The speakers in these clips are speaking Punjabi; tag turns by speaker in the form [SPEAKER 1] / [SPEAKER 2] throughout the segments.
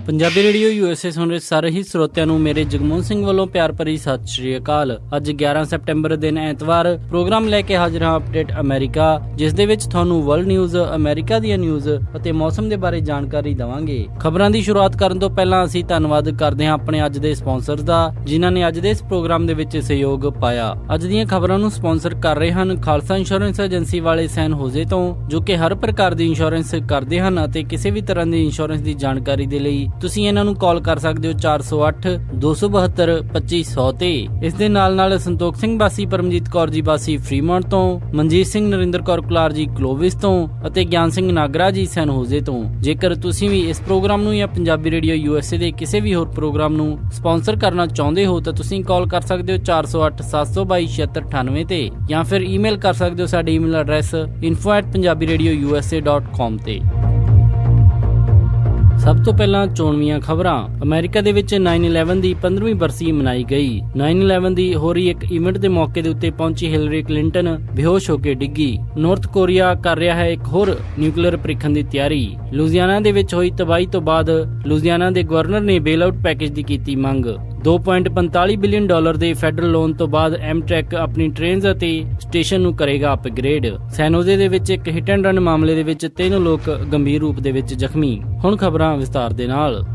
[SPEAKER 1] ਪੰਜਾਬੀ ਰੇਡੀਓ USA ਸੁਣ ਰਹੇ ਸਾਰੇ ਹੀ ਸਰੋਤਿਆਂ ਨੂੰ ਮੇਰੇ ਜਗਮੋਹਨ ਸਿੰਘ ਵੱਲੋਂ ਪਿਆਰ ਭਰੀ ਸਤਿ ਸ਼੍ਰੀ ਅਕਾਲ। ਅੱਜ 11 ਸਤੰਬਰ ਦਿਨ ਐਤਵਾਰ ਪ੍ਰੋਗਰਾਮ ਲੈ ਕੇ ਹਾਜ਼ਰ ਹਾਂ ਅਪਡੇਟ ਅਮਰੀਕਾ, ਜਿਸ ਦੇ ਵਿੱਚ ਤੁਹਾਨੂੰ ਵਰਲਡ ਨਿਊਜ਼, ਅਮਰੀਕਾ ਦੀਆਂ ਨਿਊਜ਼ ਅਤੇ ਮੌਸਮ ਦੇ ਬਾਰੇ ਜਾਣਕਾਰੀ ਦੇਵਾਂਗੇ। ਖਬਰਾਂ ਦੀ ਸ਼ੁਰੂਆਤ ਕਰਨ ਤੋਂ ਪਹਿਲਾਂ ਅਸੀਂ ਧੰਨਵਾਦ ਕਰਦੇ ਹਾਂ ਆਪਣੇ ਅੱਜ ਦੇ ਸਪਾਂਸਰਸ ਦਾ, ਜਿਨ੍ਹਾਂ ਨੇ ਅੱਜ ਦੇ ਇਸ ਪ੍ਰੋਗਰਾਮ ਦੇ ਵਿੱਚ ਸਹਿਯੋਗ ਪਾਇਆ। ਅੱਜ ਦੀਆਂ ਖਬਰਾਂ ਨੂੰ ਸਪਾਂਸਰ ਕਰ ਰਹੇ ਹਨ ਖਾਲਸਾ ਇੰਸ਼ੋਰੈਂਸ ਏਜੰਸੀ ਵਾਲੇ ਸੈਨ ਹੋਜ਼ੇ ਤੋਂ, ਜੋ ਕਿ ਹਰ ਪ੍ਰਕਾਰ ਦੀ ਇੰਸ਼ੋਰੈਂਸ ਕਰਦੇ ਹਨ ਅਤੇ ਕਿਸੇ ਵੀ ਤਰ੍ਹਾਂ ਦੀ ਇੰਸ਼ੋਰੈਂਸ ਦੀ ਜਾਣਕਾਰੀ ਦੇ ਲਈ ਤੁਸੀਂ ਇਹਨਾਂ ਨੂੰ ਕਾਲ ਕਰ ਸਕਦੇ ਹੋ 408-272-2500 ਤੇ। ਇਸ ਦੇ ਨਾਲ ਸੰਤੋਖ ਸਿੰਘ ਬਾਸੀ, ਪਰਮਜੀਤ ਕੌਰ ਜੀ ਬਾਸੀ ਫਰੀਮੌਂਟ ਤੋਂ, ਮਨਜੀਤ ਸਿੰਘ ਨਰਿੰਦਰ ਕੌਰ ਕੁਲਾਰ ਜੀ ਕਲੋਵਿਸ ਤੋਂ ਅਤੇ ਗਿਆਨ ਸਿੰਘ ਨਾਗਰਾ ਜੀ ਸੈਨ ਹੋਜ਼ੇ ਤੋਂ। ਜੇਕਰ ਤੁਸੀਂ ਵੀ ਇਸ ਪ੍ਰੋਗਰਾਮ ਨੂੰ ਜਾਂ ਪੰਜਾਬੀ ਰੇਡੀਓ USA ਦੇ ਕਿਸੇ ਵੀ ਹੋਰ ਪ੍ਰੋਗਰਾਮ ਨੂੰ ਸਪਾਂਸਰ ਕਰਨਾ ਚਾਹੁੰਦੇ ਹੋ ਤਾਂ ਤੁਸੀਂ ਕਾਲ ਕਰ ਸਕਦੇ ਹੋ 408-722-7698 ਤੇ, ਜਾਂ ਫਿਰ ਈਮੇਲ ਕਰ ਸਕਦੇ ਹੋ ਸਾਡੇ ਈਮੇਲ ਐਡਰੈਸ info@punjabiradiousa.com ਤੇ। ਸਭ ਤੋਂ ਪਹਿਲਾਂ ਚੋਣਵੀਆਂ ਖਬਰਾਂ। ਅਮਰੀਕਾ ਦੇ ਵਿੱਚ 9/11 ਦੀ 15ਵੀਂ ਬਰਸੀ ਮਨਾਈ ਗਈ। 9/11 ਦੀ ਹੋ ਰਹੀ ਇੱਕ ਇਵੈਂਟ ਦੇ ਮੌਕੇ ਦੇ ਉੱਤੇ ਪਹੁੰਚੀ ਹਿਲਰੀ ਕਲਿੰਟਨ ਬੇਹੋਸ਼ ਹੋ ਕੇ ਡਿੱਗੀ। ਨਾਰਥ ਕੋਰੀਆ ਕਰ ਰਿਹਾ ਹੈ ਇੱਕ ਹੋਰ ਨਿਊਕਲੀਅਰ ਪ੍ਰੀਖਣ ਦੀ ਤਿਆਰੀ। ਲੁਜ਼ੀਆਨਾ ਦੇ ਵਿੱਚ ਹੋਈ ਤਬਾਹੀ ਤੋਂ ਬਾਅਦ ਲੁਜ਼ੀਆਨਾ ਦੇ ਗਵਰਨਰ ਨੇ ਬੇਲ ਆਊਟ ਪੈਕੇਜ ਦੀ ਕੀਤੀ ਮੰਗ। $2.45 ਬਿਲੀਅਨ ਦੇ ਫੈਡਰਲ ਲੋਨ ਤੋਂ ਬਾਅਦ ਐਮਟ੍ਰੈਕ ਆਪਣੀ ਟ੍ਰੇਨਸ ਅਤੇ ਸਟੇਸ਼ਨ ਨੂੰ ਕਰੇਗਾ ਅਪਗ੍ਰੇਡ। ਸੈਨ ਹੋਜ਼ੇ ਦੇ ਵਿੱਚ ਇੱਕ ਹਿੱਟ ਐਂਡ ਰਨ ਮਾਮਲੇ ਦੇ ਵਿੱਚ 3 ਲੋਕ ਗੰਭੀਰ ਰੂਪ ਦੇ ਵਿੱਚ ਜ਼ਖਮੀ। ਹੁਣ ਖਬਰਾਂ ਵਿਸਤਾਰ ਦੇ ਨਾਲ।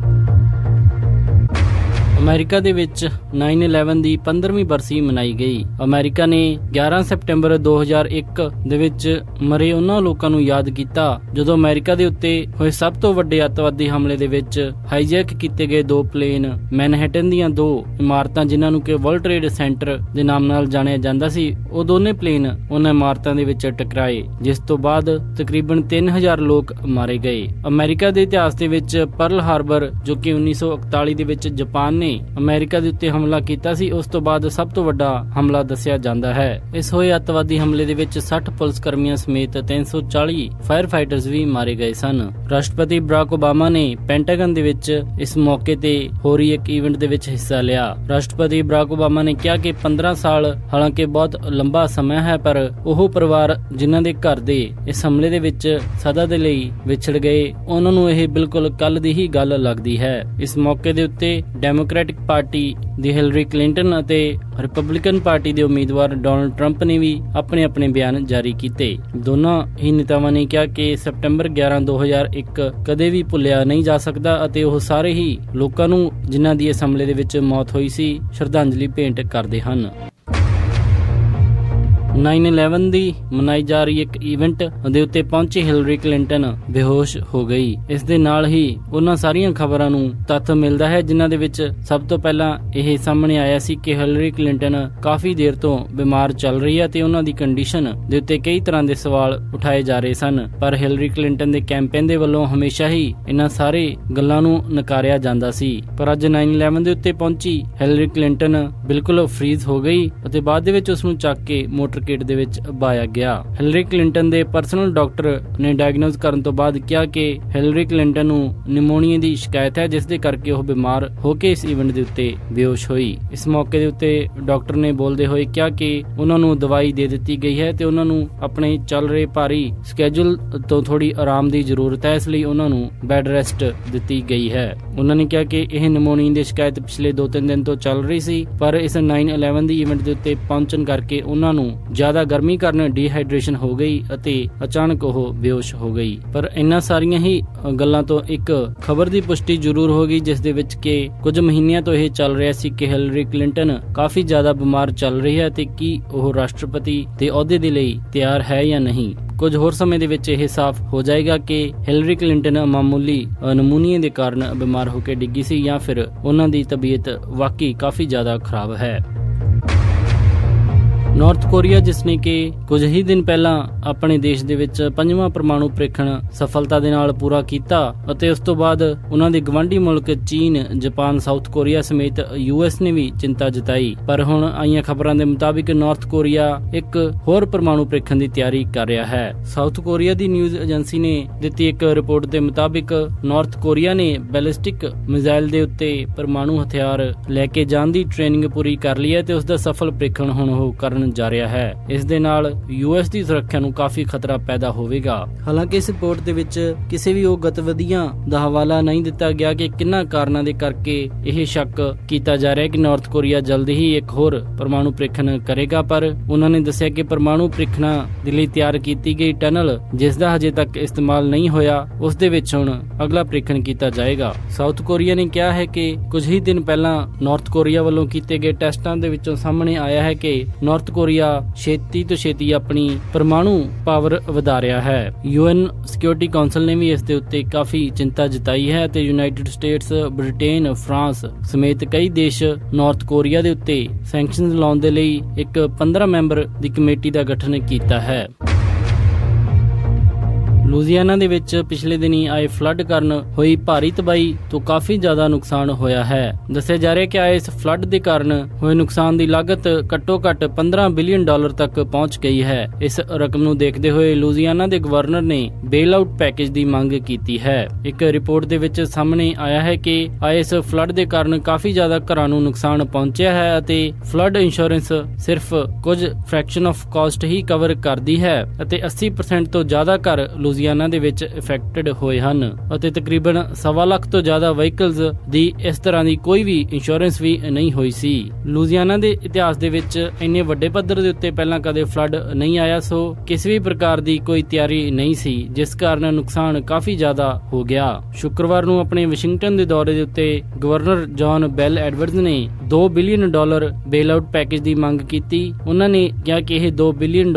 [SPEAKER 1] ਅਮਰੀਕਾ ਦੇ ਵਿੱਚ 9/11 ਦੀ 15ਵੀਂ ਬਰਸੀ ਮਨਾਈ ਗਈ। ਅਮਰੀਕਾ ਨੇ 11 ਸਤੰਬਰ 2001 ਦੇ ਵਿੱਚ ਮਰੇ ਉਹਨਾਂ ਲੋਕਾਂ ਨੂੰ ਯਾਦ ਕੀਤਾ ਜਦੋਂ ਅਮਰੀਕਾ ਦੇ ਉੱਤੇ ਹੋਏ ਸਭ ਤੋਂ ਵੱਡੇ ਅੱਤਵਾਦੀ ਹਮਲੇ ਦੇ ਵਿੱਚ ਹਾਈਜੈਕ ਕੀਤੇ ਗਏ 2 ਪਲੇਨ ਮੈਨਹਟਨ ਦੀਆਂ 2 ਇਮਾਰਤਾਂ, ਜਿਨ੍ਹਾਂ ਨੂੰ ਕਿ ਵਰਲਡ ਟ੍ਰੇਡ ਸੈਂਟਰ ਦੇ ਨਾਮ ਨਾਲ ਜਾਣਿਆ ਜਾਂਦਾ ਸੀ, ਉਹ ਦੋਨੇ ਪਲੇਨ ਉਹਨਾਂ ਇਮਾਰਤਾਂ ਦੇ ਵਿੱਚ ਟਕਰਾਏ, ਜਿਸ ਤੋਂ ਬਾਅਦ ਤਕਰੀਬਨ 3000 ਲੋਕ ਮਾਰੇ ਗਏ। ਅਮਰੀਕਾ ਦੇ ਇਤਿਹਾਸ ਦੇ ਵਿੱਚ ਪਰਲ ਹਾਰਬਰ, ਜੋ ਕਿ 1941 ਦੇ ਵਿੱਚ ਜਾਪਾਨ ਨੇ ਅਮਰੀਕਾ ਦੇ ਉੱਤੇ ਹਮਲਾ ਕੀਤਾ ਸੀ, ਉਸ ਤੋਂ ਬਾਅਦ ਸਭ ਤੋਂ ਵੱਡਾ ਹਮਲਾ ਦੱਸਿਆ ਜਾਂਦਾ ਹੈ। ਇਸ ਹੋਏ ਅੱਤਵਾਦੀ ਹਮਲੇ ਦੇ ਵਿੱਚ 60 ਪੁਲਿਸ ਕਰਮੀਆਂ ਸਮੇਤ 340 ਫਾਇਰ ਫਾਈਟਰਸ ਵੀ ਮਾਰੇ ਗਏ ਸਨ। ਰਾਸ਼ਟਰਪਤੀ ਬਰਾਕ ਓਬਾਮਾ ਨੇ ਪੈਂਟਾਗਨ ਦੇ ਵਿੱਚ ਇਸ ਮੌਕੇ ਤੇ ਹੋ ਰਹੀ ਇੱਕ ਇਵੈਂਟ ਦੇ ਵਿੱਚ ਹਿੱਸਾ ਲਿਆ। ਰਾਸ਼ਟਰਪਤੀ ਬਰਾਕ ਓਬਾਮਾ ਨੇ ਕਿਹਾ ਕਿ 15 ਸਾਲ ਹਾਲਾਂਕਿ ਬਹੁਤ ਲੰਬਾ ਸਮਾਂ ਹੈ, ਪਰ ਉਹ ਪਰਿਵਾਰ ਜਿਨ੍ਹਾਂ ਦੇ ਘਰ ਦੇ ਇਸ ਹਮਲੇ ਦੇ ਵਿੱਚ ਸਦਾ ਦੇ ਲਈ ਵਿਛੜ ਗਏ, ਉਹਨਾਂ ਨੂੰ ਇਹ ਬਿਲਕੁਲ ਕੱਲ ਦੀ ਹੀ ਗੱਲ ਲੱਗਦੀ ਹੈ। ਇਸ ਮੌਕੇ ਦੇ ਉੱਤੇ ਡੈਮੋਕ੍ਰੈਟਿਕ ਪਾਰਟੀ ਦੀ ਹਿਲਰੀ ਕਲਿੰਟਨ ਅਤੇ ਰਿਪਬਲਿਕਨ ਪਾਰਟੀ ਦੇ ਉਮੀਦਵਾਰ ਡੋਨਾਲਡ ਟਰੰਪ ਨੇ ਵੀ ਆਪਣੇ ਬਿਆਨ ਜਾਰੀ ਕੀਤੇ। ਦੋਨਾਂ ਹੀ ਨੇਤਾਵਾਂ ਨੇ ਕਿਹਾ ਕਿ ਸਤੰਬਰ 11, 2001 ਕਦੇ ਵੀ ਭੁੱਲਿਆ ਨਹੀਂ ਜਾ ਸਕਦਾ ਅਤੇ ਉਹ ਸਾਰੇ ਹੀ ਲੋਕਾਂ ਨੂੰ ਜਿਨ੍ਹਾਂ ਦੀ ਇਸ ਹਮਲੇ ਦੇ ਵਿੱਚ ਮੌਤ ਹੋਈ ਸੀ ਸ਼ਰਧਾਂਜਲੀ ਭੇਂਟ ਕਰਦੇ ਹਨ। 9/11 ਦੀ ਮਨਾਈ ਜਾ ਰਹੀ ਇੱਕ ਇਵੈਂਟ ਦੇ ਉੱਤੇ ਪਹੁੰਚੀ ਹਿਲਰੀ ਕਲਿੰਟਨ ਬੇਹੋਸ਼ ਹੋ ਗਈ। ਇਸ ਦੇ ਨਾਲ ਹੀ ਉਹਨਾਂ ਸਾਰੀਆਂ ਖਬਰਾਂ ਨੂੰ ਤੱਥ ਮਿਲਦਾ ਹੈ ਜਿਨ੍ਹਾਂ ਦੇ ਵਿੱਚ ਸਭ ਤੋਂ ਪਹਿਲਾਂ ਇਹ ਸਾਹਮਣੇ ਆਇਆ ਸੀ ਕਿ ਹਿਲਰੀ ਕਲਿੰਟਨ ਕਾਫੀ ਦੇਰ ਤੋਂ ਬਿਮਾਰ ਚੱਲ ਰਹੀ ਹੈ ਤੇ ਉਹਨਾਂ ਦੀ ਕੰਡੀਸ਼ਨ ਦੇ ਉੱਤੇ ਕਈ ਤਰ੍ਹਾਂ ਦੇ ਸਵਾਲ ਉਠਾਏ ਜਾ ਰਹੇ ਸਨ, ਪਰ ਹਿਲਰੀ ਕਲਿੰਟਨ ਦੇ ਕੈਂਪੇਨ ਦੇ ਵੱਲੋਂ ਹਮੇਸ਼ਾ ਹੀ ਇਹਨਾਂ ਸਾਰੇ ਗੱਲਾਂ ਨੂੰ ਨਕਾਰਿਆ ਜਾਂਦਾ ਸੀ। ਪਰ ਅੱਜ 9/11 ਦੇ ਉੱਤੇ ਪਹੁੰਚੀ ਹਿਲਰੀ ਕਲਿੰਟਨ ਬਿਲਕੁਲ ਫਰੀਜ਼ ਹੋ ਗਈ ਅਤੇ ਬਾਅਦ ਦੇ ਵਿੱਚ ਉਸ ਨੂੰ ਚੱਕ ਕੇ ਮੋਟਰ ਕਿਟ ਦੇ ਵਿੱਚ ਪਾਇਆ ਗਿਆ। ਹਿਲਰੀ ਕਲਿੰਟਨ ਦੇ ਪਰਸਨਲ ਡਾਕਟਰ ਨੇ ਡਾਇਗਨੋਸ ਕਰਨ ਤੋਂ ਬਾਅਦ ਕਿਹਾ ਕਿ ਹਿਲਰੀ ਕਲਿੰਟਨ ਨੂੰ ਨਿਮੋਨੀਆ ਦੀ ਸ਼ਿਕਾਇਤ ਹੈ, ਜਿਸ ਦੇ ਕਰਕੇ ਉਹ ਬਿਮਾਰ ਹੋ ਕੇ ਇਸ ਇਵੈਂਟ ਦੇ ਉੱਤੇ ਬੇਹੋਸ਼ ਹੋਈ। ਇਸ ਮੌਕੇ ਦੇ ਉੱਤੇ ਡਾਕਟਰ ਨੇ ਬੋਲਦੇ ਹੋਏ ਕਿਹਾ ਕਿ ਉਹਨਾਂ ਨੂੰ ਦਵਾਈ ਦੇ ਦਿੱਤੀ ਗਈ ਹੈ ਤੇ ਉਹਨਾਂ ਨੂੰ ਆਪਣੇ ਚੱਲ ਰਹੇ ਭਾਰੀ ਸਕੇਜੂਲ ਤੋਂ ਥੋੜੀ ਆਰਾਮ ਦੀ ਜ਼ਰੂਰਤ ਹੈ, ਇਸ ਲਈ ਉਹਨਾਂ ਨੂੰ ਬੈੱਡ ਰੈਸਟ ਦਿੱਤੀ ਗਈ ਹੈ। ਉਹਨਾਂ ਨੇ ਕਿਹਾ ਕਿ ਇਹ ਨਿਮੋਨੀਆ ਦੀ ਸ਼ਿਕਾਇਤ ਪਿਛਲੇ 2-3 ਦਿਨ ਤੋਂ ਚੱਲ ਰਹੀ ਸੀ, ਪਰ ਇਸ 9/11 ਦੀ ਇਵੈਂਟ ਦੇ ਉੱਤੇ ਪਹੁੰਚਣ ਕਰਕੇ ਉਹਨਾਂ ਨੂੰ ਜ਼ਿਆਦਾ ਗਰਮੀ ਕਾਰਨ ਡੀਹਾਈਡਰੇਸ਼ਨ ਹੋ ਗਈ ਅਤੇ ਅਚਾਨਕ ਉਹ ਬੇਹੋਸ਼ ਹੋ ਗਈ। ਪਰ ਇਹਨਾਂ ਸਾਰੀਆਂ ਹੀ ਗੱਲਾਂ ਤੋਂ ਇੱਕ ਖਬਰ ਦੀ ਪੁਸ਼ਟੀ ਜ਼ਰੂਰ ਹੋ ਗਈ, ਜਿਸ ਦੇ ਵਿੱਚ ਕਿ ਕੁਝ ਮਹੀਨਿਆਂ ਤੋਂ ਇਹ ਚੱਲ ਰਿਹਾ ਸੀ ਕਿ ਹਿਲਰੀ ਕਲਿੰਟਨ ਕਾਫੀ ਜ਼ਿਆਦਾ ਬਿਮਾਰ ਚੱਲ ਰਹੀ ਹੈ ਤੇ ਕੀ ਉਹ ਰਾਸ਼ਟਰਪਤੀ ਦੇ ਅਹੁਦੇ ਦੇ ਲਈ ਤਿਆਰ ਹੈ ਜਾਂ ਨਹੀਂ। ਕੁਝ ਹੋਰ ਸਮੇਂ ਦੇ ਵਿੱਚ ਇਹ ਸਾਫ਼ ਹੋ ਜਾਏਗਾ ਕਿ ਹਿਲਰੀ ਕਲਿੰਟਨ ਮਾਮੂਲੀ ਨਿਮੋਨੀਆ ਦੇ ਕਾਰਨ ਬਿਮਾਰ ਹੋ ਕੇ ਡਿੱਗੀ ਸੀ ਜਾਂ ਫਿਰ ਉਹਨਾਂ ਦੀ ਤਬੀਅਤ ਵਾਕਈ ਕਾਫੀ ਜ਼ਿਆਦਾ ਖਰਾਬ ਹੈ। ਨਾਰਥ ਕੋਰੀਆ, ਜਿਸ ਨੇ ਕਿ ਕੁਝ ਹੀ ਦਿਨ ਪਹਿਲਾਂ ਆਪਣੇ ਦੇਸ਼ ਦੇ ਵਿੱਚ 5ਵਾਂ ਪਰਮਾਣੂ ਪ੍ਰੀਖਣ ਸਫਲਤਾ ਦੇ ਨਾਲ ਪੂਰਾ ਕੀਤਾ ਅਤੇ ਉਸ ਤੋਂ ਬਾਅਦ ਉਹਨਾਂ ਦੇ ਗਵਾਂਢੀ ਮੁਲਕ ਚੀਨ, ਜਾਪਾਨ, ਸਾਊਥ ਕੋਰੀਆ ਸਮੇਤ US ਨੇ ਵੀ ਚਿੰਤਾ ਜਤਾਈ। ਪਰ ਹੁਣ ਆਈਆਂ ਖਬਰਾਂ ਦੇ ਮੁਤਾਬਿਕ ਨਾਰਥ ਕੋਰੀਆ ਇੱਕ ਹੋਰ ਪਰਮਾਣੂ ਪ੍ਰੀਖਣ ਦੀ ਤਿਆਰੀ ਕਰ ਰਿਹਾ ਹੈ। ਸਾਊਥ ਕੋਰੀਆ ਦੀ ਨਿਊਜ਼ ਏਜੰਸੀ ਨੇ ਦਿੱਤੀ ਇੱਕ ਰਿਪੋਰਟ ਦੇ ਮੁਤਾਬਿਕ ਨਾਰਥ ਕੋਰੀਆ ਨੇ ਬੈਲਿਸਟਿਕ ਮਿਜ਼ਾਈਲ ਦੇ ਉੱਤੇ ਪਰਮਾਣੂ ਹਥਿਆਰ ਲੈ ਕੇ ਜਾਣ ਦੀ ਟ੍ਰੇਨਿੰਗ ਪੂਰੀ ਕਰ ਲਈ ਹੈ ਤੇ ਉਸ ਦਾ ਸਫਲ ਪ੍ਰੀਖਣ ਹੁਣ ਉਹ ਕਰਨ ਹੋਣ ਜਾ ਰਿਹਾ ਹੈ। ਇਸ ਦੇ ਨਾਲ US ਦੀ ਸੁਰੱਖਿਆ ਨੂੰ ਕਾਫੀ ਖਤਰਾ ਪੈਦਾ ਹੋਵੇਗਾ। ਹਾਲਾਂਕਿ ਇਸ ਰਿਪੋਰਟ ਦੇ ਵਿੱਚ ਕਿਸੇ ਵੀ ਉਹ ਗਤੀਵਿਧੀਆਂ ਦਾ ਹਵਾਲਾ ਨਹੀਂ ਦਿੱਤਾ ਗਿਆ ਕਿ ਕਿੰਨਾਂ ਕਾਰਨਾਂ ਦੇ ਕਰਕੇ ਇਹ ਸ਼ੱਕ ਕੀਤਾ ਜਾ ਰਿਹਾ ਹੈ ਕਿ ਨਾਰਥ ਕੋਰੀਆ ਜਲਦੀ ਹੀ ਇੱਕ ਹੋਰ ਪਰਮਾਣੂ ਪ੍ਰੀਖਣ ਕਰੇਗਾ, ਪਰ ਉਹਨਾਂ ਨੇ ਦੱਸਿਆ ਕਿ ਪਰਮਾਣੂ ਪ੍ਰੀਖਣਾਂ ਦੇ ਲਈ ਤਿਆਰ ਕੀਤੀ ਗਈ ਟਨਲ ਜਿਸ ਦਾ ਹਜੇ ਤੱਕ ਇਸਤੇਮਾਲ ਨਹੀਂ ਹੋਇਆ, ਉਸ ਦੇ ਵਿੱਚ ਹੁਣ ਅਗਲਾ ਪ੍ਰੀਖਣ ਕੀਤਾ ਜਾਏਗਾ। ਸਾਊਥ ਕੋਰੀਆ ਨੇ ਕਿਹਾ ਹੈ ਕਿ ਕੁਝ ਹੀ ਦਿਨ ਪਹਿਲਾਂ ਨਾਰਥ ਕੋਰੀਆ ਵੱਲੋਂ ਕੀਤੇ ਗਏ ਟੈਸਟਾਂ ਦੇ ਵਿੱਚੋਂ ਸਾਹਮਣੇ ਆਇਆ ਹੈ ਕਿ ਨਾਰਥ ਕੋਰੀਆ ਛੇਤੀ ਤੋਂ ਛੇਤੀ ਆਪਣੀ ਪਰਮਾਣੂ ਪਾਵਰ ਵਧਾ ਰਿਹਾ ਹੈ। UN ਸਿਕਿਉਰਿਟੀ ਕਾਉਂਸਲ ਨੇ ਵੀ ਇਸ ਦੇ ਉੱਤੇ ਕਾਫੀ ਚਿੰਤਾ ਜਤਾਈ ਹੈ ਤੇ ਯੂਨਾਈਟਿਡ ਸਟੇਟਸ, ਬ੍ਰਿਟੇਨ, ਫਰਾਂਸ ਸਮੇਤ ਕਈ ਦੇਸ਼ ਨਾਰਥ ਕੋਰੀਆ ਦੇ ਉੱਤੇ ਸੈਂਕਸ਼ਨਜ਼ ਲਾਉਣ ਦੇ ਲਈ ਇੱਕ 15 ਮੈਂਬਰ ਦੀ ਕਮੇਟੀ ਦਾ ਗਠਨ ਕੀਤਾ ਹੈ। ਲੂਜ਼ੀਆਨਾ ਦੇ ਵਿੱਚ ਪਿਛਲੇ ਦਿਨੀ ਆਏ ਫਲੱਡ ਕਾਰਨ ਹੋਈ ਭਾਰੀ ਤਬਾਹੀ ਤੋਂ ਕਾਫੀ ਜ਼ਿਆਦਾ ਨੁਕਸਾਨ ਹੋਇਆ ਹੈ। ਦੱਸਿਆ ਜਾ ਰਿਹਾ ਕਿ ਆਏ ਇਸ ਫਲੱਡ ਦੇ ਕਾਰਨ ਹੋਏ ਨੁਕਸਾਨ ਦੀ ਲਾਗਤ ਘੱਟੋ ਘੱਟ $15 ਬਿਲੀਅਨ ਤੱਕ ਪਹੁੰਚ ਗਈ ਹੈ। ਇਸ ਰਕਮ ਨੂੰ ਦੇਖਦੇ ਹੋਏ ਲੂਜ਼ੀਆਨਾ ਦੇ ਗਵਰਨਰ ਨੇ ਬੇਲ ਆਊਟ ਪੈਕੇਜ ਦੀ ਮੰਗ ਕੀਤੀ ਹੈ। ਇੱਕ ਰਿਪੋਰਟ ਦੇ ਵਿੱਚ ਸਾਹਮਣੇ ਆਇਆ ਹੈ ਕਿ ਆਏ ਇਸ ਫਲੱਡ ਦੇ ਕਾਰਨ ਕਾਫੀ ਜ਼ਿਆਦਾ ਘਰਾਂ ਨੂੰ ਨੁਕਸਾਨ ਪਹੁੰਚਿਆ ਹੈ ਅਤੇ ਫਲੱਡ ਇੰਸ਼ੋਰੈਂਸ ਸਿਰਫ ਕੁਝ fraction of cost he cover ਕਰਦੀ ਹੈ ਅਤੇ 80% ਤੋਂ ਜ਼ਿਆਦਾ ਘਰ ਲੂਜ਼ੀਆਨਾ ਦੇ ਵਿੱਚ ਇਫੈਕਟਡ ਹੋਏ ਹਨ ਅਤੇ ਤਕਰੀਬਨ 1.25 ਲੱਖ ਤੋਂ ਜ਼ਿਆਦਾ ਵਹੀਕਲਸ ਦੀ ਇਸ ਤਰ੍ਹਾਂ ਦੀ ਕੋਈ ਵੀ ਇੰਸ਼ੋਰੈਂਸ ਵੀ ਨਹੀਂ ਹੋਈ ਸੀ। ਲੂਜ਼ੀਆਨਾ ਦੇ ਇਤਿਹਾਸ ਦੇ ਵਿੱਚ ਇੰਨੇ ਵੱਡੇ ਪੱਧਰ ਦੇ ਉੱਤੇ ਪਹਿਲਾਂ ਕਦੇ ਫਲੱਡ ਨਹੀਂ ਆਇਆ, ਸੋ ਕਿਸੇ ਵੀ ਪ੍ਰਕਾਰ ਦੀ ਕੋਈ ਤਿਆਰੀ ਨਹੀਂ ਸੀ, ਜਿਸ ਕਾਰਨ ਨੁਕਸਾਨ ਕਾਫੀ ਜ਼ਿਆਦਾ ਹੋ ਗਿਆ। ਸ਼ੁੱਕਰਵਾਰ ਨੂੰ ਆਪਣੇ ਵਾਸ਼ਿੰਗਟਨ ਦੇ ਦੌਰੇ ਦੇ ਉੱਤੇ ਗਵਰਨਰ ਜੌਨ ਬੈਲ ਐਡਵਰਡਜ਼ ਨੇ $2 ਬਿਲੀਅਨ ਬੇਲ ਆਊਟ ਪੈਕੇਜ ਦੀ ਮੰਗ ਕੀਤੀ। ਉਹਨਾਂ ਨੇ ਕਿਹਾ ਕਿ ਇਹ $2 ਬਿਲੀਅਨ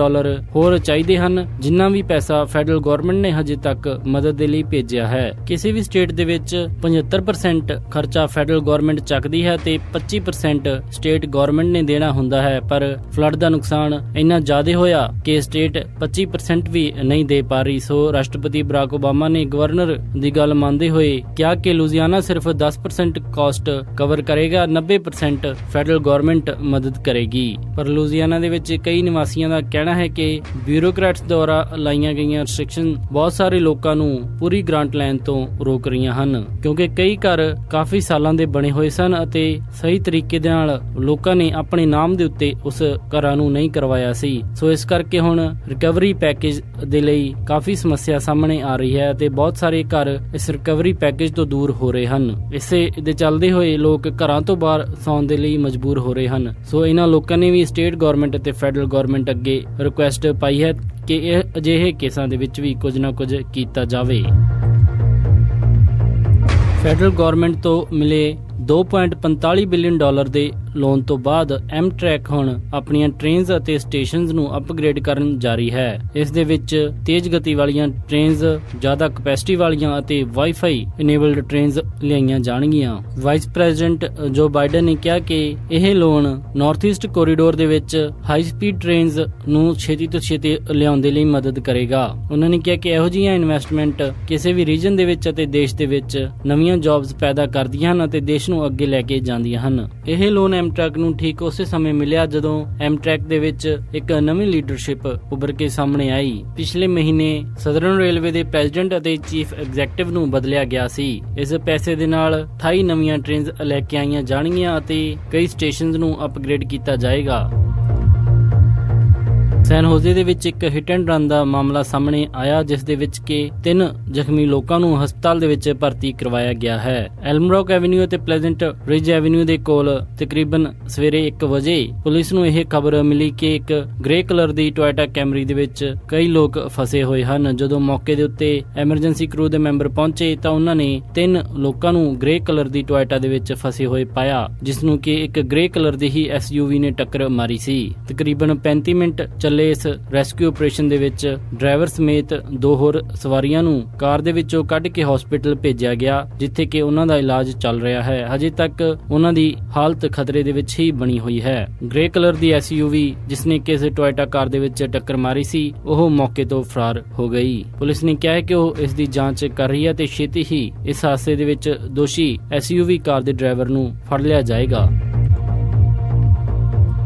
[SPEAKER 1] ਹੋਰ ਚਾਹੀਦੇ ਹਨ, ਜਿੰਨਾ ਵੀ ਪੈਸਾ ਫੈਡਰਲ ਗਵਰਨਮੈਂਟ ਨੇ ਹਜੇ ਤੱਕ ਮਦਦ ਦੇ ਲਈ ਭੇਜਿਆ ਹੈ। ਕਿਸੇ ਵੀ ਸਟੇਟ ਦੇ ਵਿੱਚ 75% ਖਰਚਾ ਫੈਡਰਲ ਗਵਰਨਮੈਂਟ ਚੱਕਦੀ ਹੈ ਤੇ 25% ਸਟੇਟ ਗਵਰਨਮੈਂਟ ਨੇ ਦੇਣਾ ਹੁੰਦਾ ਹੈ, ਪਰ ਫਲੱਡ ਦਾ ਨੁਕਸਾਨ ਇੰਨਾ ਜ਼ਿਆਦਾ ਹੋਇਆ ਕਿ ਸਟੇਟ 25% ਵੀ ਨਹੀਂ ਦੇ ਪਾ ਰਹੀ। ਸੋ ਰਾਸ਼ਟਰਪਤੀ ਬਰਾਕ ਓਬਾਮਾ ਨੇ ਗਵਰਨਰ ਦੀ ਗੱਲ ਮੰਨਦੇ ਹੋਏ ਕਿਹਾ ਕਿ ਲੂਜ਼ੀਆਨਾ ਸਿਰਫ 10% ਕਾਸਟ ਕਵਰ ਕਰੇਗਾ, 90% ਫੈਡਰਲ ਗਵਰਨਮੈਂਟ ਮਦਦ ਕਰੇਗੀ। ਪਰ ਲੂਜ਼ੀਆਨਾ ਦੇ ਵਿੱਚ ਕਈ ਨਿਵਾਸੀਆਂ ਦਾ ਕਹਿਣਾ ਹੈ ਕਿ ਬਿਊਰੋਕਰੈਟਸ ਦੁਆਰਾ ਲਾਈਆਂ ਗਈਆਂ ਰਿਸਟ੍ਰਿਕਸ਼ਨ ਬਹੁਤ ਸਾਰੇ ਲੋਕਾਂ ਨੂੰ ਪੂਰੀ ਗ੍ਰਾਂਟ ਲੈਣ ਤੋਂ ਰੋਕ ਰਹੀਆਂ ਹਨ, ਕਿਉਂਕਿ ਕਈ ਘਰ ਕਾਫੀ ਸਾਲਾਂ ਦੇ ਬਣੇ ਹੋਏ ਸਨ ਅਤੇ ਸਹੀ ਤਰੀਕੇ ਦੇ ਨਾਲ ਲੋਕਾਂ ਨੇ ਆਪਣੇ ਨਾਮ ਦੇ ਉੱਤੇ ਉਸ ਘਰਾਂ ਨੂੰ ਨਹੀਂ ਕਰਵਾਇਆ ਸੀ। ਸੋ ਇਸ ਕਰਕੇ ਹੁਣ ਰਿਕਵਰੀ ਪੈਕੇਜ ਦੇ ਲਈ ਕਾਫੀ ਸਮੱਸਿਆ ਸਾਹਮਣੇ ਆ ਰਹੀ ਹੈ ਅਤੇ ਬਹੁਤ ਸਾਰੇ ਘਰ ਇਸ ਰਿਕਵਰੀ ਪੈਕੇਜ ਤੋਂ ਦੂਰ ਹੋ ਰਹੇ ਹਨ। ਇਸੇ ਦੇ ਚੱਲਦੇ ਹੋਏ ਲੋਕ ਘਰਾਂ ਤੋਂ ਬਾਹਰ ਸੌਣ ਦੇ ਲਈ ਮਜਬੂਰ ਹੋ ਰਹੇ ਹਨ। ਸੋ ਇਹਨਾਂ ਲੋਕਾਂ ਨੇ ਵੀ ਸਟੇਟ ਗਵਰਨਮੈਂਟ ਅਤੇ ਫੈਡਰਲ ਗਵਰਨਮੈਂਟ ਅੱਗੇ ਰਿਕੁਐਸਟ ਪਾਈ ਹੈ ਕਿ ਇਹ ਅਜਿਹੇ ਕੇਸਾਂ ਦੇ ਵਿੱਚ ਵੀ ਕੁਝ ਨਾ ਕੁਝ ਕੀਤਾ ਜਾਵੇ। ਫੈਡਰਲ ਗਵਰਨਮੈਂਟ ਤੋਂ ਮਿਲੇ $2.45 ਬਿਲੀਅਨ ਦੇ ਲੋਨ ਤੋਂ ਬਾਅਦ ਐਮਟ੍ਰੈਕ ਹੁਣ ਆਪਣੀਆਂ ਟ੍ਰੇਨਸ ਅਤੇ ਸਟੇਸ਼ਨਸ ਨੂੰ ਅਪਗ੍ਰੇਡ ਕਰਨ ਜਾਰੀ ਹੈ। ਇਸ ਦੇ ਵਿੱਚ ਤੇਜ਼ ਗਤੀ ਵਾਲੀਆਂ ਟ੍ਰੇਨਸ, ਜ਼ਿਆਦਾ ਕਪੈਸਿਟੀ ਵਾਲੀਆਂ ਅਤੇ ਵਾਈਫਾਈ ਇਨੇਬਲਡ ਟ੍ਰੇਨਸ ਲਿਆਈਆਂ ਜਾਣਗੀਆਂ। ਵਾਈਸ ਪ੍ਰੈਜ਼ੀਡੈਂਟ ਜੋ ਬਾਈਡਨ ਨੇ ਕਿਹਾ ਕਿ ਇਹ ਲੋਨ ਨਾਰਥ ਈਸਟ ਕੋਰੀਡੋਰ ਦੇ ਵਿੱਚ ਹਾਈ ਸਪੀਡ ਟ੍ਰੇਨਸ ਨੂੰ ਛੇਤੀ ਤੋਂ ਛੇਤੀ ਲਿਆਉਣ ਦੇ ਲਈ ਮਦਦ ਕਰੇਗਾ। ਉਹਨਾਂ ਨੇ ਕਿਹਾ ਕਿ ਇਹੋ ਜਿਹੀਆਂ ਇਨਵੈਸਟਮੈਂਟ ਕਿਸੇ ਵੀ ਰੀਜਨ ਦੇ ਵਿੱਚ ਅਤੇ ਦੇਸ਼ ਦੇ ਵਿੱਚ ਨਵੀਆਂ ਜੌਬਸ ਪੈਦਾ ਕਰਦੀਆਂ ਹਨ ਅਤੇ ਦੇਸ਼ ਨੂੰ ਅੱਗੇ ਲੈ ਕੇ ਜਾਂਦੀਆਂ ਹਨ। ਇਹ ਲੋਨ ਐਮਟ੍ਰੈਕ ਨੂੰ ਠੀਕ ਉਸੇ ਸਮੇਂ ਮਿਲਿਆ ਜਦੋਂ ਐਮਟ੍ਰੈਕ ਦੇ ਵਿੱਚ ਇੱਕ ਨਵੀਂ ਲੀਡਰਸ਼ਿਪ ਉੱਭਰ ਕੇ ਸਾਹਮਣੇ ਆਈ। ਪਿਛਲੇ ਮਹੀਨੇ ਸਦਰਨ ਰੇਲਵੇ ਦੇ ਪ੍ਰੈਜ਼ੀਡੈਂਟ ਅਤੇ ਚੀਫ ਐਗਜ਼ੈਕਟਿਵ ਨੂੰ ਬਦਲਿਆ ਗਿਆ ਸੀ। ਇਸ ਪੈਸੇ ਦੇ ਨਾਲ 28 ਨਵੀਆਂ ਟ੍ਰੇਨਸ ਲੈ ਕੇ ਆਈਆਂ ਜਾਣਗੀਆਂ ਅਤੇ ਕਈ ਸਟੇਸ਼ਨਸ ਨੂੰ ਅਪਗ੍ਰੇਡ ਕੀਤਾ ਜਾਏਗਾ। ਸੈਨ ਹੋਜ਼ੇ ਦੇ ਵਿੱਚ ਇੱਕ ਹਿੱਟ ਐਂਡ ਰਨ ਦਾ ਮਾਮਲਾ ਸਾਹਮਣੇ ਆਇਆ, ਜਿਸ ਦੇ ਵਿੱਚ ਕਿ 3 ਜ਼ਖਮੀ ਲੋਕਾਂ ਨੂੰ ਹਸਪਤਾਲ ਦੇ ਵਿੱਚ ਭਰਤੀ ਕਰਵਾਇਆ ਗਿਆ ਹੈ। ਐਲਮਰੌਕ ਐਵਨਿਊ ਅਤੇ ਪਲੇਜ਼ੈਂਟ ਰਿਜ ਐਵਨਿਊ ਦੇ ਕੋਲ ਤਕਰੀਬਨ ਸਵੇਰੇ 1 ਵਜੇ ਪੁਲਿਸ ਨੂੰ ਇਹ ਖਬਰ ਮਿਲੀ ਕਿ ਇੱਕ ਗ੍ਰੇ ਕਲਰ ਦੀ ਟੋਇਟਾ ਕੈਮਰੀ ਦੇ ਵਿੱਚ ਕਈ ਲੋਕ ਫਸੇ ਹੋਏ ਹਨ। ਜਦੋਂ ਮੌਕੇ ਦੇ ਉੱਤੇ ਐਮਰਜੈਂਸੀ ਕਰੂ ਦੇ ਮੈਂਬਰ ਪਹੁੰਚੇ ਤਾਂ ਉਹਨਾਂ ਨੇ 3 ਲੋਕਾਂ ਨੂੰ ਗ੍ਰੇ ਕਲਰ ਦੀ ਟੋਇਟਾ ਦੇ ਵਿੱਚ ਫਸੇ ਹੋਏ ਪਾਇਆ, ਜਿਸ ਨੂੰ ਕਿ ਇੱਕ ਗ੍ਰੇ ਕਲਰ ਦੀ ਹੀ SUV ਨੇ ਟੱਕਰ ਮਾਰੀ ਸੀ। ਤਕਰੀਬਨ 35 ਮਿੰਟ ਇਸ ਰੈਸਕਿਊ ਆਪਰੇਸ਼ਨ ਦੇ ਵਿੱਚ ਡਰਾਈਵਰ ਸਮੇਤ 2 ਹੋਰ ਸਵਾਰੀਆਂ ਨੂੰ ਕਾਰ ਦੇ ਵਿੱਚੋਂ ਕੱਢ ਕੇ ਹਸਪੀਟਲ ਭੇਜਿਆ ਗਿਆ, ਜਿੱਥੇ ਕਿ ਉਹਨਾਂ ਦਾ ਇਲਾਜ ਚੱਲ ਰਿਹਾ ਹੈ। ਹਜੇ ਤੱਕ ਉਹਨਾਂ ਦੀ ਹਾਲਤ ਖਤਰੇ ਦੇ ਵਿੱਚ ਹੀ ਬਣੀ ਹੋਈ ਹੈ। ਗ੍ਰੇ ਕਲਰ ਦੀ SUV ਜਿਸਨੇ ਕਿ ਇਸ ਟੋਇਟਾ ਕਾਰ ਦੇ ਵਿੱਚ ਟੱਕਰ ਮਾਰੀ ਸੀ, ਉਹ ਮੌਕੇ ਤੋਂ ਫਰਾਰ ਹੋ ਗਈ। ਪੁਲਿਸ ਨੇ ਕਿਹਾ ਹੈ ਕਿ ਉਹ ਇਸ ਦੀ ਜਾਂਚ ਕਰ ਰਹੀ ਹੈ ਤੇ ਛੇਤੀ ਹੀ ਇਸ ਹਾਦਸੇ ਦੇ ਵਿੱਚ ਦੋਸ਼ੀ SUV ਕਾਰ ਦੇ ਡਰਾਈਵਰ ਨੂੰ ਫੜ ਲਿਆ ਜਾਏਗਾ।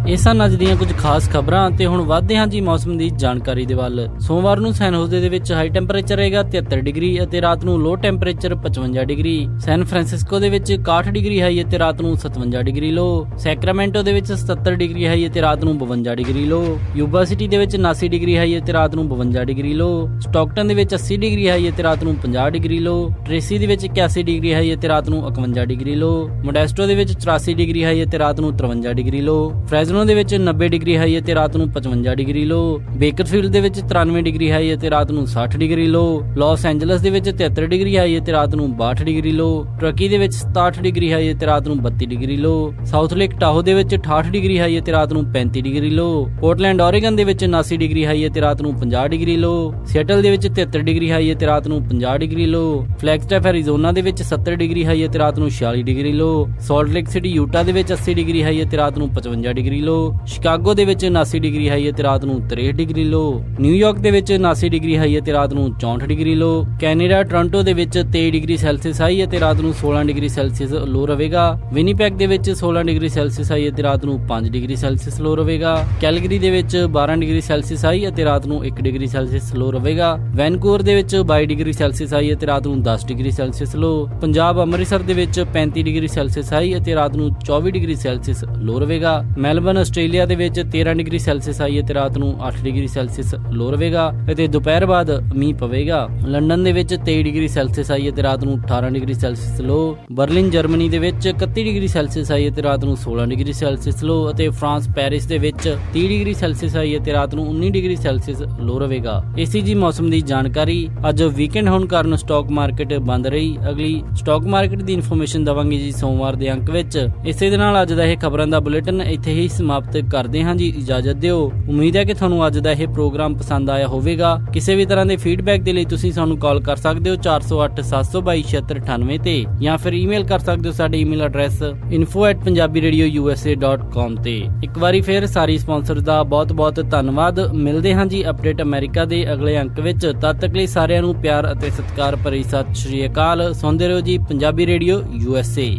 [SPEAKER 1] ਇਹ ਸਨ ਅੱਜ ਦੀਆਂ ਕੁਝ ਖਾਸ ਖਬਰਾਂ ਤੇ ਹੁਣ ਵਧਦੇ ਹਾਂ ਜੀ ਮੌਸਮ ਦੀ ਜਾਣਕਾਰੀ ਦੇ ਵੱਲ। ਸੋਮਵਾਰ ਨੂੰ ਸੈਨ ਹੋਜ਼ੇ ਦੇ ਵਿੱਚ ਹਾਈ ਟੈਂਪਰੇਚਰ ਰਹੇਗਾ 73 ਡਿਗਰੀ ਅਤੇ ਰਾਤ ਨੂੰ ਲੋ ਟੈਂਪਰੇਚਰ 55 ਡਿਗਰੀ। ਸੈਨ ਫਰਾਂਸਿਸਕੋ ਦੇ ਵਿੱਚ 61 ਡਿਗਰੀ ਹਾਈ ਅਤੇ ਰਾਤ ਨੂੰ 57 ਡਿਗਰੀ ਲੋ। ਸੈਕਰਾਮੈਂਟੋ ਦੇ ਵਿੱਚ 77 ਡਿਗਰੀ ਹਾਈ ਅਤੇ ਰਾਤ ਨੂੰ 52 ਡਿਗਰੀ ਲੋ। ਯੂਬਾ ਸਿਟੀ ਦੇ ਵਿੱਚ 79 ਡਿਗਰੀ ਹਾਈ ਅਤੇ ਰਾਤ ਨੂੰ 52 ਡਿਗਰੀ ਲੋ। ਸਟਾਕਟਨ ਦੇ ਵਿੱਚ 80 ਡਿਗਰੀ ਹਾਈ ਅਤੇ ਰਾਤ ਨੂੰ 50 ਡਿਗਰੀ ਲੋ। ਟ੍ਰੇਸੀ ਦੇ ਵਿੱਚ 81 ਡਿਗਰੀ ਹਾਈ ਅਤੇ ਰਾਤ ਨੂੰ 51 ਡਿਗਰੀ ਲੋ। ਮੋਡੈਸਟੋ ਦੇ ਵਿੱਚ 84 ਡਿਗਰੀ ਹਾਈ ਅਤੇ ਰਾਤ ਨੂੰ 53 ਡਿਗਰੀ ਲੋ। ਫ੍ਰੈਜ਼ਨੋ ਦੇ ਵਿੱਚ 90 ਡਿਗਰੀ ਹਾਈ ਅਤੇ ਰਾਤ ਨੂੰ 55 ਡਿਗਰੀ ਲੋ। ਬੇਕਰਫੀਲਡ ਦੇ ਵਿੱਚ 93 ਡਿਗਰੀ ਹਾਈ ਅਤੇ ਰਾਤ ਨੂੰ 60 ਡਿਗਰੀ ਲੋ। ਲਾਸ ਐਂਜਲਸ ਦੇ ਵਿੱਚ 73 ਡਿਗਰੀ ਹਾਈ ਅਤੇ ਰਾਤ ਨੂੰ 62 ਡਿਗਰੀ ਲੋ। ਟਰਕੀ ਦੇ ਵਿੱਚ 67 ਡਿਗਰੀ ਹਾਈ ਅਤੇ ਰਾਤ ਨੂੰ 32 ਡਿਗਰੀ ਲੋ। ਸਾਊਥ ਲੇਕ ਟਾਹੋ ਦੇ ਵਿੱਚ 68 ਡਿਗਰੀ ਹਾਈ ਅਤੇ ਰਾਤ ਨੂੰ 35 ਡਿਗਰੀ ਲੋ। ਪੋਰਟਲੈਂਡ ਓਰੇਗਨ ਦੇ ਵਿੱਚ 79 ਡਿਗਰੀ ਹਾਈ ਅਤੇ ਰਾਤ ਨੂੰ 50 ਡਿਗਰੀ ਲੋ। ਸੀਐਟਲ ਦੇ ਵਿੱਚ 73 ਡਿਗਰੀ ਹਾਈ ਅਤੇ ਰਾਤ ਨੂੰ 50 ਡਿਗਰੀ ਲੋ। ਫਲੈਗਸਟੈਫ ਐਰੀਜ਼ੋਨਾ ਦੇ ਵਿੱਚ 70 ਡਿਗਰੀ ਹਾਈ ਅਤੇ ਰਾਤ ਨੂੰ 46 ਡਿਗਰੀ ਲੋ। ਸਾਲਟ ਲੇਕ ਸਿਟੀ ਯੂਟਾ ਦੇ ਵਿੱਚ 80 ਡਿਗਰੀ ਹਾਈ ਅਤੇ ਰਾਤ ਨੂੰ 55 ਡਿਗਰੀ ਲੋ। ਸ਼ਿਕਾਗੋ ਦੇ ਵਿੱਚ 79 ਡਿਗਰੀ ਹਾਈ ਅਤੇ ਰਾਤ ਨੂੰ 63 ਡਿਗਰੀ ਲੋ। ਨਿਊਯਾਰਕ ਦੇ ਵਿੱਚ 79 ਡਿਗਰੀ ਹਾਈ ਅਤੇ ਰਾਤ ਨੂੰ 64 ਡਿਗਰੀ ਲੋ। ਕੈਨੇਡਾ ਟੋਰਾਂਟੋ ਦੇ ਵਿੱਚ 23 ਡਿਗਰੀ ਸੈਲਸੀਅਸ ਹਾਈ ਅਤੇ ਰਾਤ ਨੂੰ 16 ਡਿਗਰੀ ਸੈਲਸੀਅਸ ਲੋ ਰਹੇਗਾ। ਵਿਨੀਪੈਗ ਦੇ ਵਿੱਚ 16 ਡਿਗਰੀ ਸੈਲਸੀਅਸ ਹਾਈ ਅਤੇ ਰਾਤ ਨੂੰ 5 ਡਿਗਰੀ ਸੈਲਸੀਅਸ ਲੋ ਰਹੇਗਾ। ਕੈਲਗਰੀ ਦੇ ਵਿੱਚ 12 ਡਿਗਰੀ ਸੈਲਸੀਅਸ ਹਾਈ ਅਤੇ ਰਾਤ ਨੂੰ 1 ਡਿਗਰੀ ਸੈਲਸੀਅਸ ਲੋ ਰਹੇਗਾ। ਵੈਨਕੂਵਰ ਦੇ ਵਿੱਚ 22 ਡਿਗਰੀ ਸੈਲਸੀਅਸ ਹਾਈ ਅਤੇ ਰਾਤ ਨੂੰ 10 ਡਿਗਰੀ ਸੈਲਸੀਅਸ ਲੋ। ਪੰਜਾਬ ਅੰਮ੍ਰਿਤਸਰ ਦੇ ਵਿੱਚ 35 ਡਿਗਰੀ ਸੈਲਸੀਅਸ ਹਾਈ ਅਤੇ ਰਾਤ ਨੂੰ 24 ਡਿਗਰੀ ਸੈਲਸੀਅਸ ਲੋ ਰਹੇਗਾ। ਮੈਲਬਨ ਆਸਟ੍ਰੇਲੀਆ ਦੇ ਵਿੱਚ 13 ਡਿਗਰੀ ਸੈਲਸੀਅਸ ਹਾਈ ਅਤੇ ਰਾਤ ਨੂੰ 8 ਡਿਗਰੀ ਸੈਲਸੀਅਸ ਲੋ ਰਹੇਗਾ ਅਤੇ ਦੁਪਹਿਰ ਬਾਅਦ ਮੀਂਹ ਪਵੇਗਾ। ਲੰਡਨ ਦੇ ਵਿੱਚ 23 ਡਿਗਰੀ ਸੈਲਸੀਅਸ ਹਾਈ ਅਤੇ ਰਾਤ ਨੂੰ 18 ਡਿਗਰੀ ਸੈਲਸੀਅਸ ਲੋ। ਬਰਲਿਨ ਜਰਮਨੀ ਦੇ ਵਿੱਚ 31 ਡਿਗਰੀ ਸੈਲਸੀਅਸ ਹਾਈ ਅਤੇ ਰਾਤ ਨੂੰ 16 ਡਿਗਰੀ ਸੈਲਸੀਅਸ ਲੋ ਅਤੇ ਫਰਾਂਸ ਪੈਰਿਸ ਦੇ ਵਿੱਚ 30 ਡਿਗਰੀ ਸੈਲਸੀਅਸ ਹਾਈ ਅਤੇ ਰਾਤ ਨੂੰ 19 ਡਿਗਰੀ ਸੈਲਸੀਅਸ ਲੋ ਰਹੇਗਾ। ਇਸੀ ਜੀ ਮੌਸਮ ਦੀ ਜਾਣਕਾਰੀ। ਅੱਜ ਵੀਕਐਂਡ ਹੋਣ ਕਾਰਨ ਸਟਾਕ ਮਾਰਕੀਟ ਬੰਦ ਰਹੀ। ਅਗਲੀ ਸਟਾਕ ਮਾਰਕੀਟ ਦੀ ਇਨਫੋਰਮੇਸ਼ਨ ਦਵਾਂਗੇ ਜੀ ਸੋਮਵਾਰ ਦੇ ਅੰਕ ਵਿੱਚ। ਇਸੇ ਦੇ ਨਾਲ ਅੱਜ ਦਾ ਇਹ ਖਬਰਾਂ ਦਾ ਬੁਲੇਟਿਨ ਇੱਥੇ ਹੀ ਸਮਾਪਤ ਕਰਦੇ ਹਾਂ ਜੀ। ਇਜਾਜ਼ਤ ਦਿਓ। ਉਮੀਦ ਹੈ ਕਿ ਤੁਹਾਨੂੰ ਅੱਜ ਦਾ ਇਹ ਪ੍ਰੋਗਰਾਮ ਪਸੰਦ ਆਇਆ ਹੋਵੇਗਾ। ਕਿਸੇ ਵੀ ਤਰ੍ਹਾਂ ਦੇ ਫੀਡਬੈਕ ਦੇ ਲਈ ਤੁਸੀਂ ਸਾਨੂੰ ਕਾਲ ਕਰ ਸਕਦੇ ਹੋ 408 722 7698 ਤੇ ਜਾਂ ਫਿਰ ਈਮੇਲ ਕਰ ਸਕਦੇ ਹੋ ਸਾਡੇ ਈਮੇਲ ਐਡਰੈਸ info@punjabiradiousa.com ਤੇ। ਇੱਕ ਵਾਰੀ ਫਿਰ ਸਾਰੀ ਸਪਾਂਸਰ ਦਾ ਬਹੁਤ-ਬਹੁਤ ਧੰਨਵਾਦ। ਮਿਲਦੇ ਹਾਂ ਜੀ ਅਪਡੇਟ ਅਮਰੀਕਾ ਦੇ ਅਗਲੇ ਅੰਕ ਵਿੱਚ। ਤਦ ਤੱਕ ਲਈ ਸਾਰਿਆਂ ਨੂੰ ਪਿਆਰ ਅਤੇ ਸਤਿਕਾਰ ਭਰੀ ਸਤਿ ਸ਼੍ਰੀ ਅਕਾਲ। ਸੁਣਦੇ ਰਹੋ ਜੀ ਪੰਜਾਬੀ ਰੇਡੀਓ USA।